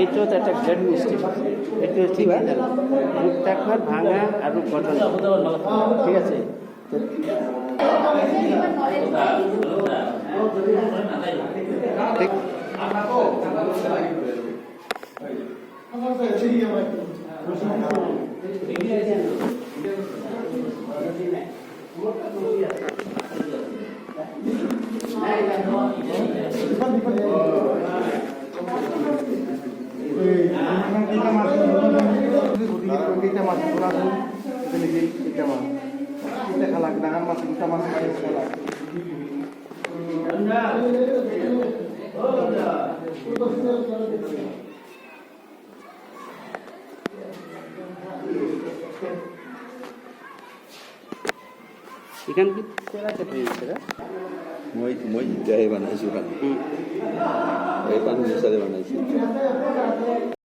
এইটা একটা grade mistake. এটা হচ্ছে রূপটাকার ভাঙা আর রূপ গঠন, ঠিক আছে। ikan kita lah cepat juga. Moi jahe banai sih kan. Ikan bisa deh banai sih.